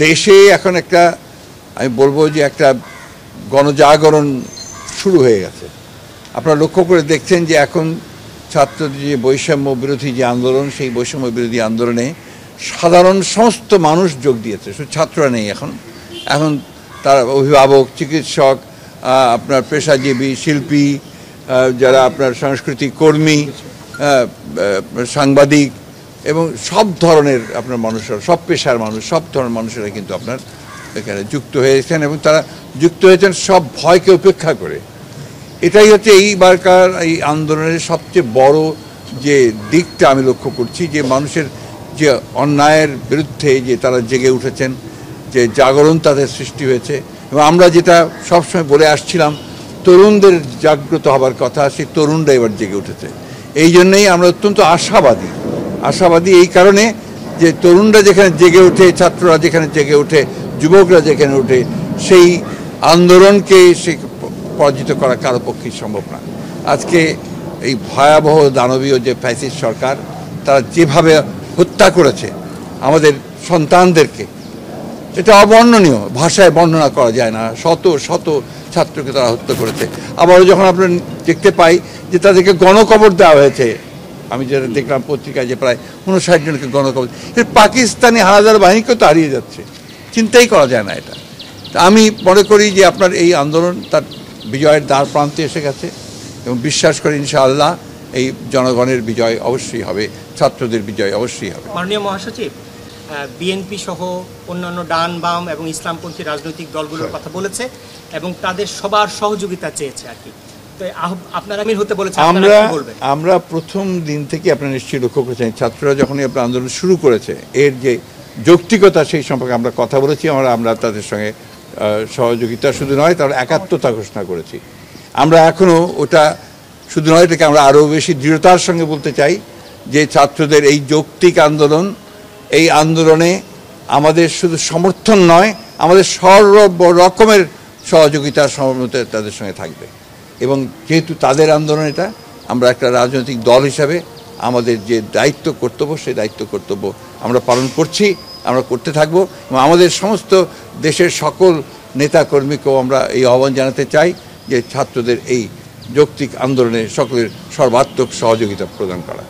দেশে এখন একটা আমি বলবো যে একটা গণজাগরণ শুরু হয়ে গেছে। আপনারা লক্ষ্য করে দেখছেন যে এখন ছাত্রদের যে বৈষম্য বিরোধী যে আন্দোলন, সেই বৈষম্য বিরোধী আন্দোলনে সাধারণ সমস্ত মানুষ যোগ দিয়েছে, শুধু ছাত্ররা নেই। এখন তার অভিভাবক, চিকিৎসক, আপনার পেশাজীবী, শিল্পী, যারা আপনার সাংস্কৃতিক কর্মী, সাংবাদিক এবং সব ধরনের আপনার মানুষরা, সব পেশার মানুষ, সব ধরনের মানুষেরা কিন্তু আপনার এখানে যুক্ত হয়েছেন এবং তারা যুক্ত হয়েছেন সব ভয়কে উপেক্ষা করে। এটাই হচ্ছে এইবারকার এই আন্দোলনের সবচেয়ে বড় যে দিকটা আমি লক্ষ্য করছি, যে মানুষের যে অন্যায়ের বিরুদ্ধে যে তারা জেগে উঠেছেন, যে জাগরণ তাদের সৃষ্টি হয়েছে। এবং আমরা যেটা সবসময় বলে আসছিলাম, তরুণদের জাগ্রত হবার কথা, সেই তরুণরা এবার জেগে উঠেছে। এই জন্যই আমরা অত্যন্ত আশাবাদী এই কারণে যে তরুণরা যেখানে জেগে ওঠে, ছাত্ররা যেখানে জেগে ওঠে, যুবকরা যেখানে ওঠে, সেই আন্দোলনকে সে পরাজিত করা কারো পক্ষেই সম্ভব না। আজকে এই ভয়াবহ দানবীয় যে ফ্যাসিস্ট সরকার, তারা যেভাবে হত্যা করেছে আমাদের সন্তানদেরকে, এটা অবর্ণনীয়, ভাষায় বর্ণনা করা যায় না। শত শত ছাত্রকে তারা হত্যা করেছে। আবারও যখন আমরা দেখতে পাই যে তাদেরকে গণকবর দেওয়া হয়েছে, আমি যেটা দেখলাম পত্রিকায় যে প্রায় 59 জনকে গণকবর, পাকিস্তানি হানাদার বাহিনীকেও তো হারিয়ে যাচ্ছে, চিন্তাই করা যায় না এটা। তা আমি মনে করি যে আপনার এই আন্দোলন তার বিজয়ের দ্বার প্রান্তে এসে গেছে এবং বিশ্বাস করি ইনশাআল্লাহ এই জনগণের বিজয় অবশ্যই হবে, ছাত্রদের বিজয় অবশ্যই হবে। মাননীয় মহাসচিব, বিএনপি সহ অন্যান্য ডান বাম এবং ইসলামপন্থী রাজনৈতিক দলগুলোর কথা বলেছে এবং তাদের সবার সহযোগিতা চেয়েছে আর কি। আপনারা আমির হতে বলেছেন, আমরা প্রথম দিন থেকে আপনারা নিশ্চয়ই লক্ষ্য করেছেন, ছাত্ররা যখনই আপনার আন্দোলন শুরু করেছে, এর যে যৌক্তিকতা সেই সম্পর্কে আমরা কথা বলেছি। আমরা তাদের সঙ্গে সহযোগিতা শুধু নয়, তার একাত্মতা ঘোষণা করেছি। আমরা এখনও ওটা শুধু নয়, এটাকে আমরা আরও বেশি দৃঢ়তার সঙ্গে বলতে চাই যে ছাত্রদের এই যৌক্তিক আন্দোলন, এই আন্দোলনে আমাদের শুধু সমর্থন নয়, আমাদের সর্ব রকমের সহযোগিতা সমর্থন তাদের সঙ্গে থাকবে। এবং যেহেতু তাদের আন্দোলন এটা, আমরা একটা রাজনৈতিক দল হিসাবে আমাদের যে দায়িত্ব কর্তব্য, সেই দায়িত্ব কর্তব্য আমরা পালন করছি, আমরা করতে থাকবো। এবং আমাদের সমস্ত দেশের সকল নেতাকর্মীকেও আমরা এই আহ্বান জানাতে চাই যে ছাত্রদের এই যৌক্তিক আন্দোলনে সকলের সর্বাত্মক সহযোগিতা প্রদান করা।